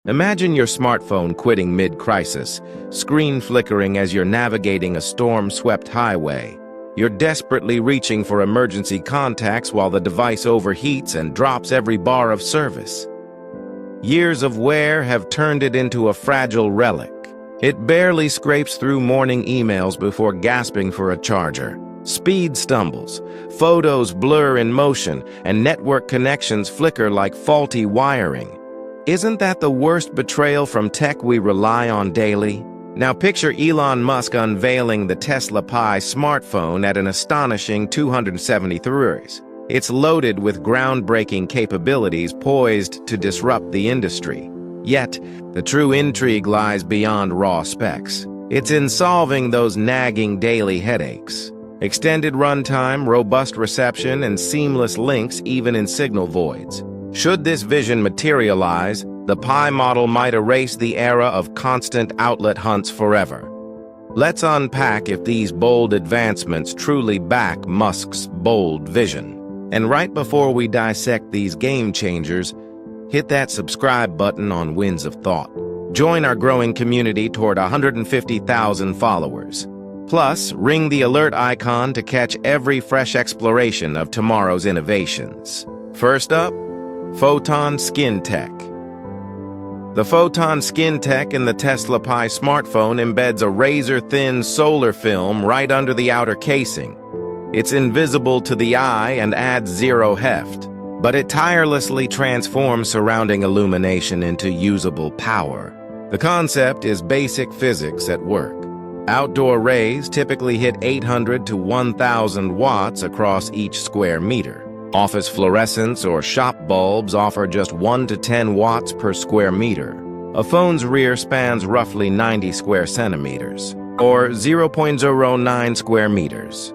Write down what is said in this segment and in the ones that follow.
Imagine your smartphone quitting mid-crisis, screen flickering as you're navigating a storm-swept highway. You're desperately reaching for emergency contacts while the device overheats and drops every bar of service. Years of wear have turned it into a fragile relic. It barely scrapes through morning emails before gasping for a charger. Speed stumbles, photos blur in motion, and network connections flicker like faulty wiring. Isn't that the worst betrayal from tech we rely on daily? Now picture Elon Musk unveiling the Tesla Pi smartphone at an astonishing $273. It's loaded with groundbreaking capabilities poised to disrupt the industry. Yet, the true intrigue lies beyond raw specs. It's in solving those nagging daily headaches. Extended runtime, robust reception, and seamless links even in signal voids. Should this vision materialize, the Pi model might erase the era of constant outlet hunts forever. Let's unpack if these bold advancements truly back Musk's bold vision. And right before we dissect these game changers, hit that subscribe button on Winds of Thought. Join our growing community toward 150,000 followers. Plus, ring the alert icon to catch every fresh exploration of tomorrow's innovations. First up, Photon Skin Tech. The Photon Skin Tech in the Tesla Pi smartphone embeds a razor-thin solar film right under the outer casing. It's invisible to the eye and adds zero heft, but it tirelessly transforms surrounding illumination into usable power. The concept is basic physics at work. Outdoor rays typically hit 800 to 1,000 watts across each square meter. Office fluorescents or shop bulbs offer just 1 to 10 watts per square meter. A phone's rear spans roughly 90 square centimeters, or 0.09 square meters.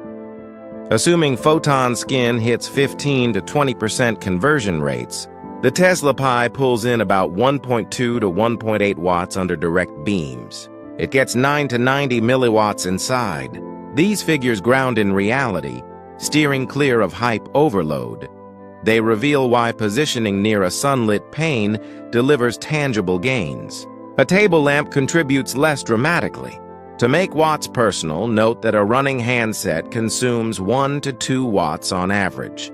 Assuming photon skin hits 15 to 20% conversion rates, the Tesla Pi pulls in about 1.2 to 1.8 watts under direct beams. It gets 9 to 90 milliwatts inside. These figures ground in reality, steering clear of hype overload. They reveal why positioning near a sunlit pane delivers tangible gains. A table lamp contributes less dramatically. To make watts personal, note that a running handset consumes 1 to 2 watts on average.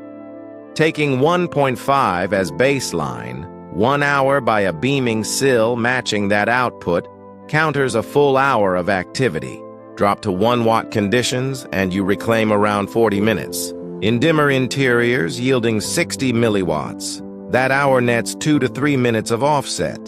Taking 1.5 as baseline, 1 hour by a beaming sill matching that output counters a full hour of activity. Drop to 1-watt conditions and you reclaim around 40 minutes. In dimmer interiors yielding 60 milliwatts, that hour nets 2 to 3 minutes of offset.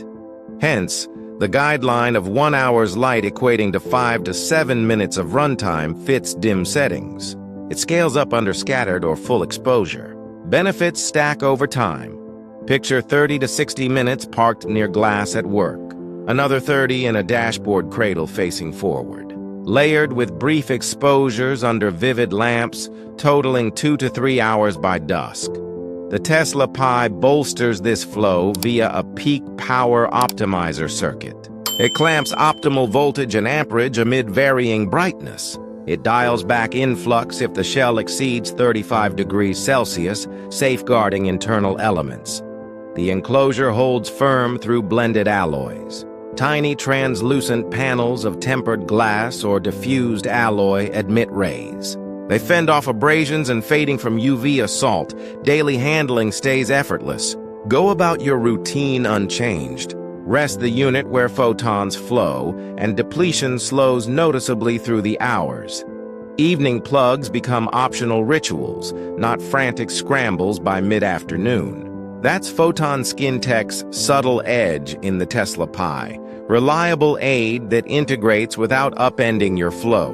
Hence, the guideline of 1 hour's light equating to 5 to 7 minutes of runtime fits dim settings. It scales up under scattered or full exposure. Benefits stack over time. Picture 30 to 60 minutes parked near glass at work. Another 30 in a dashboard cradle facing forward. Layered with brief exposures under vivid lamps, totaling 2 to 3 hours by dusk. The Tesla Pi bolsters this flow via a peak power optimizer circuit. It clamps optimal voltage and amperage amid varying brightness. It dials back influx if the shell exceeds 35 degrees Celsius, safeguarding internal elements. The enclosure holds firm through blended alloys. Tiny translucent panels of tempered glass or diffused alloy admit rays. They fend off abrasions and fading from UV assault. Daily handling stays effortless. Go about your routine unchanged. Rest the unit where photons flow, and depletion slows noticeably through the hours. Evening plugs become optional rituals, not frantic scrambles by mid-afternoon. That's Photon Skin Tech's subtle edge in the Tesla Pi. Reliable aid that integrates without upending your flow.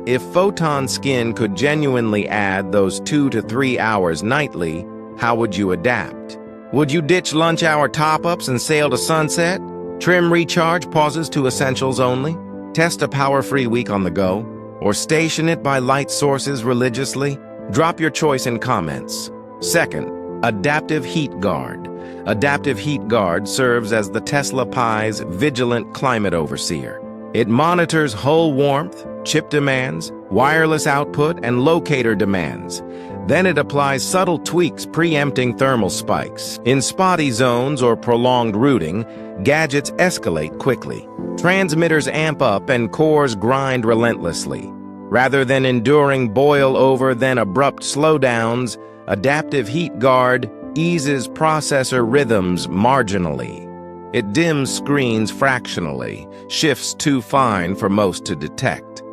If Photon Skin could genuinely add those 2 to 3 hours nightly, how would you adapt? Would you ditch lunch hour top-ups and sail to sunset? Trim recharge pauses to essentials only? Test a power-free week on the go? Or station it by light sources religiously? Drop your choice in comments. Second, Adaptive Heat Guard. Adaptive Heat Guard serves as the Tesla Pi's vigilant climate overseer. It monitors hull warmth, chip demands, wireless output, and locator demands. Then it applies subtle tweaks preempting thermal spikes. In spotty zones or prolonged routing, gadgets escalate quickly. Transmitters amp up and cores grind relentlessly. Rather than enduring boil-over then abrupt slowdowns, Adaptive Heat Guard eases processor rhythms marginally. It dims screens fractionally, shifts too fine for most to detect.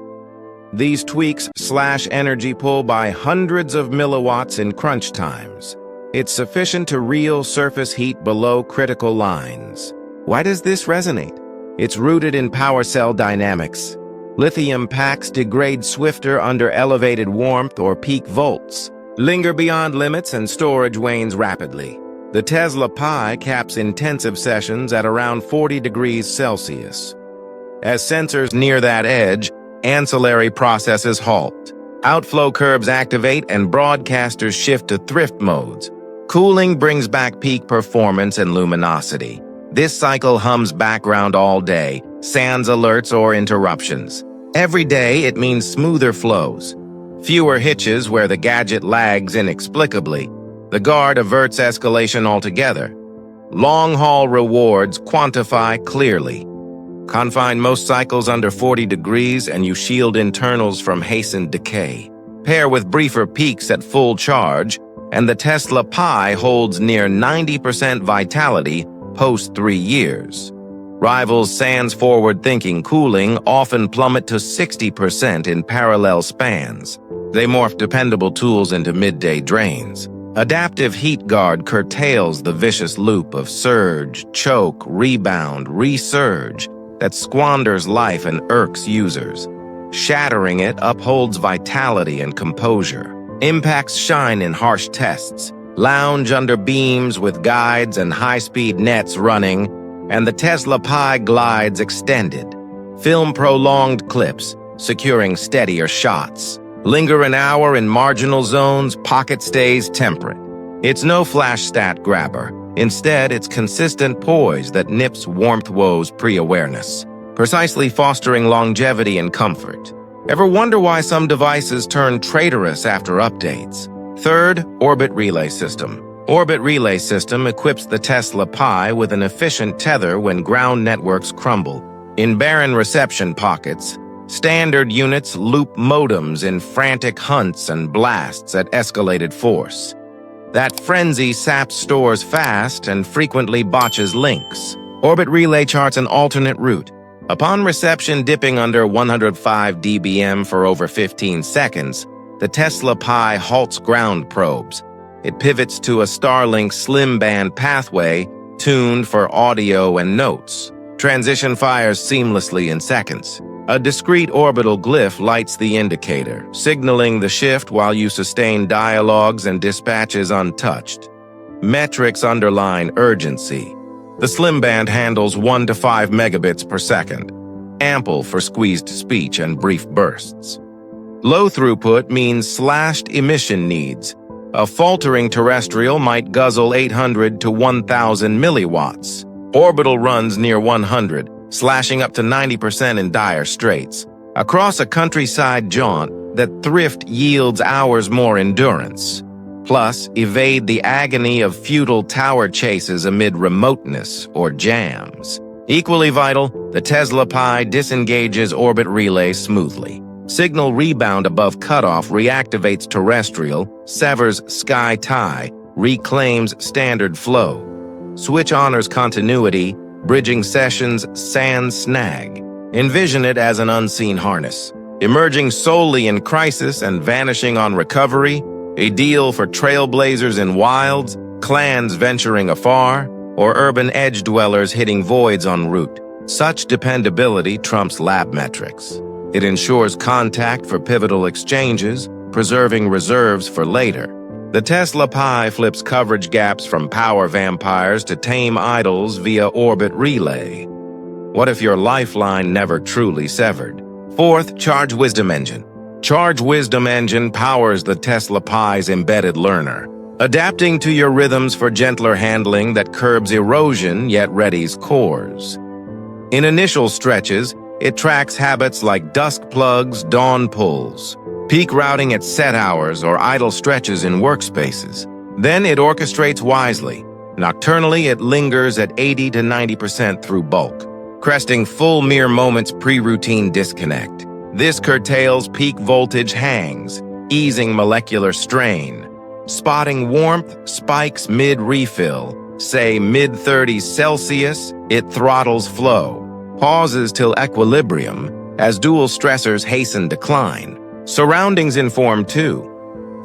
These tweaks slash energy pull by hundreds of milliwatts in crunch times. It's sufficient to reel surface heat below critical lines. Why does this resonate? It's rooted in power cell dynamics. Lithium packs degrade swifter under elevated warmth or peak volts, linger beyond limits, and storage wanes rapidly. The Tesla Pi caps intensive sessions at around 40 degrees Celsius. As sensors near that edge, ancillary processes halt. Outflow curbs activate and broadcasters shift to thrift modes. Cooling brings back peak performance and luminosity. This cycle hums background all day, sans alerts or interruptions. Every day it means smoother flows. Fewer hitches where the gadget lags inexplicably. The guard averts escalation altogether. Long-haul rewards quantify clearly. Confine most cycles under 40 degrees and you shield internals from hastened decay. Pair with briefer peaks at full charge, and the Tesla Pi holds near 90% vitality post 3 years. Rivals sans forward-thinking cooling often plummet to 60% in parallel spans. They morph dependable tools into midday drains. Adaptive Heat Guard curtails the vicious loop of surge, choke, rebound, resurge that squanders life and irks users. Shattering it upholds vitality and composure. Impacts shine in harsh tests. Lounge under beams with guides and high-speed nets running, and the Tesla Pi glides extended. Film prolonged clips, securing steadier shots. Linger an hour in marginal zones, pocket stays temperate. It's no flash stat grabber. Instead, it's consistent poise that nips warmth woes pre-awareness, precisely fostering longevity and comfort. Ever wonder why some devices turn traitorous after updates? Third, Orbit Relay System. Orbit Relay System equips the Tesla Pi with an efficient tether when ground networks crumble. In barren reception pockets, standard units loop modems in frantic hunts and blasts at escalated force. That frenzy saps stores fast and frequently botches links. Orbit Relay charts an alternate route. Upon reception dipping under 105 dBm for over 15 seconds, the Tesla Pi halts ground probes. It pivots to a Starlink slim band pathway tuned for audio and notes. Transition fires seamlessly in seconds. A discrete orbital glyph lights the indicator, signaling the shift while you sustain dialogues and dispatches untouched. Metrics underline urgency. The slim band handles 1 to 5 megabits per second, ample for squeezed speech and brief bursts. Low throughput means slashed emission needs. A faltering terrestrial might guzzle 800 to 1,000 milliwatts. Orbital runs near 100, slashing up to 90% in dire straits. Across a countryside jaunt, that thrift yields hours more endurance. Plus, evade the agony of futile tower chases amid remoteness or jams. Equally vital, the Tesla Pi disengages orbit relay smoothly. Signal rebound above cutoff reactivates terrestrial, severs sky tie, reclaims standard flow. Switch honors continuity, bridging sessions sans snag. Envision it as an unseen harness, emerging solely in crisis and vanishing on recovery, ideal for trailblazers in wilds, clans venturing afar, or urban edge dwellers hitting voids en route. Such dependability trumps lab metrics. It ensures contact for pivotal exchanges, preserving reserves for later. The Tesla Pi flips coverage gaps from power vampires to tame idols via orbit relay. What if your lifeline never truly severed? Fourth, Charge Wisdom Engine. Charge Wisdom Engine powers the Tesla Pi's embedded learner, adapting to your rhythms for gentler handling that curbs erosion yet readies cores. In initial stretches, it tracks habits like dusk plugs, dawn pulls. peak routing at set hours or idle stretches in workspaces. Then it orchestrates wisely. Nocturnally, it lingers at 80 to 90% through bulk, cresting full mere moments pre-routine disconnect. This curtails peak voltage hangs, easing molecular strain. Spotting warmth spikes mid-refill, say mid-30s Celsius, it throttles flow. Pauses till equilibrium, as dual stressors hasten decline. Surroundings inform too.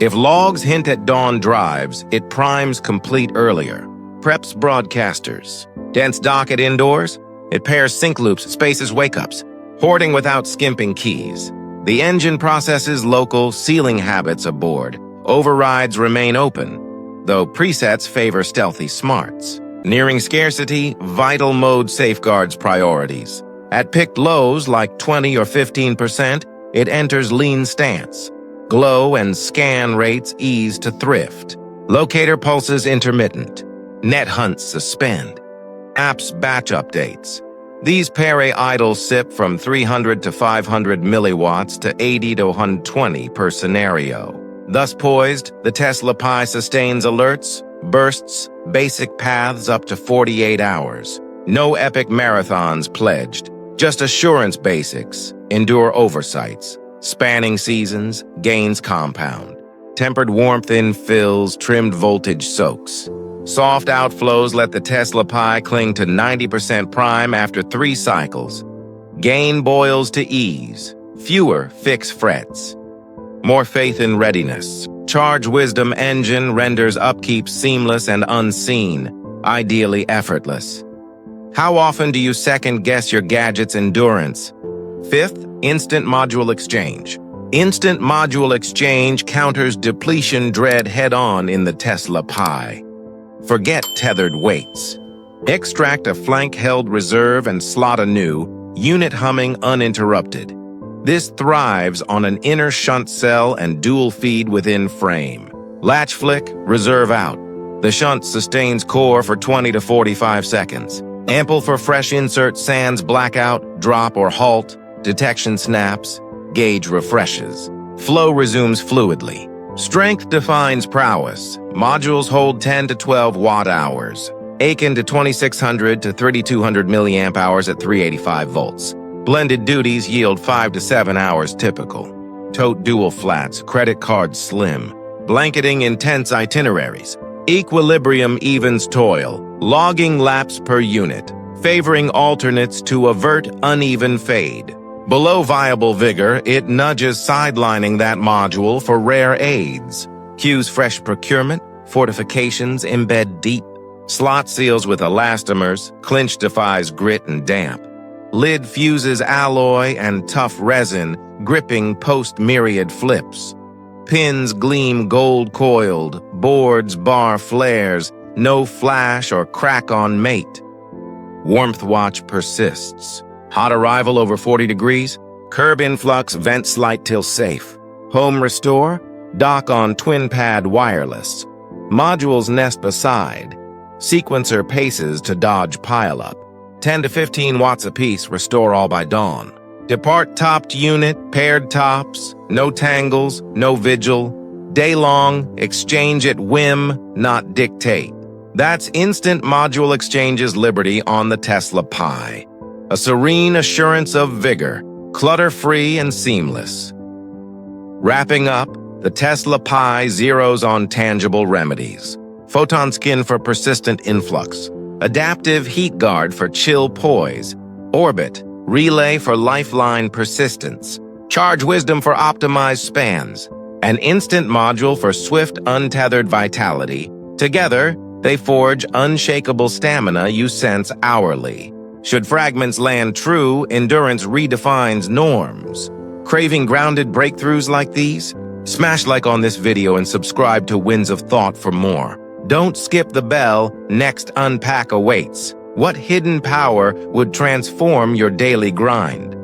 If logs hint at dawn drives, it primes complete earlier. Preps broadcasters. Dense docket indoors, it pairs sync loops, spaces wake-ups. Hoarding without skimping keys. The engine processes local sealing habits aboard. Overrides remain open, though presets favor stealthy smarts. Nearing scarcity, vital mode safeguards priorities. At picked lows like 20 or 15%, it enters lean stance. Glow and scan rates ease to thrift. Locator pulses intermittent. Net hunts suspend. Apps batch updates. These peri-idle sip from 300 to 500 milliwatts to 80 to 120 per scenario. Thus poised, the Tesla Pi sustains alerts, bursts, basic paths up to 48 hours. No epic marathons pledged, just assurance basics, endure oversights, spanning seasons, gains compound. Tempered warmth infills, trimmed voltage soaks. Soft outflows let the Tesla Pi cling to 90% prime after 3 cycles. Gain boils to ease, fewer fix frets. More faith in readiness. Charge Wisdom engine renders upkeep seamless and unseen, ideally effortless. How often do you second-guess your gadget's endurance? 5th, Instant Module Exchange. Instant Module Exchange counters depletion dread head-on in the Tesla Pi. Forget tethered weights. Extract a flank-held reserve and slot a new, unit humming uninterrupted. This thrives on an inner shunt cell and dual feed within frame. Latch flick, reserve out. The shunt sustains core for 20 to 45 seconds. Ample for fresh insert sans blackout, drop or halt, detection snaps, gauge refreshes. Flow resumes fluidly. Strength defines prowess. Modules hold 10 to 12 watt-hours. Akin to 2600 to 3200 milliamp hours at 385 volts. Blended duties yield 5 to 7 hours typical. Tote dual flats, credit card slim. Blanketing intense itineraries. Equilibrium evens toil. Logging laps per unit. Favoring alternates to avert uneven fade. Below viable vigor, it nudges sidelining that module for rare aids. Cues fresh procurement, fortifications embed deep. Slot seals with elastomers, clinch defies grit and damp. Lid fuses alloy and tough resin, gripping post-myriad flips. Pins gleam gold-coiled, boards bar flares, no flash or crack on mate. Warmth watch persists. Hot arrival over 40 degrees, curb influx, vent slight till safe. Home restore, dock on twin pad wireless. Modules nest beside. Sequencer paces to dodge pileup. 10 to 15 watts apiece, restore all by dawn. Depart topped unit, paired tops, no tangles, no vigil. Day long, exchange at whim, not dictate. That's Instant Module Exchange's liberty on the Tesla Pi. A serene assurance of vigor, clutter-free and seamless. Wrapping up, the Tesla Pi zeroes on tangible remedies. Photon skin for persistent influx. Adaptive heat guard for chill poise. Orbit, relay for lifeline persistence. Charge Wisdom for optimized spans. An instant module for swift, untethered vitality. Together, they forge unshakable stamina you sense hourly. Should fragments land true, endurance redefines norms. Craving grounded breakthroughs like these? Smash like on this video and subscribe to Winds of Thought for more. Don't skip the bell, next unpack awaits. What hidden power would transform your daily grind?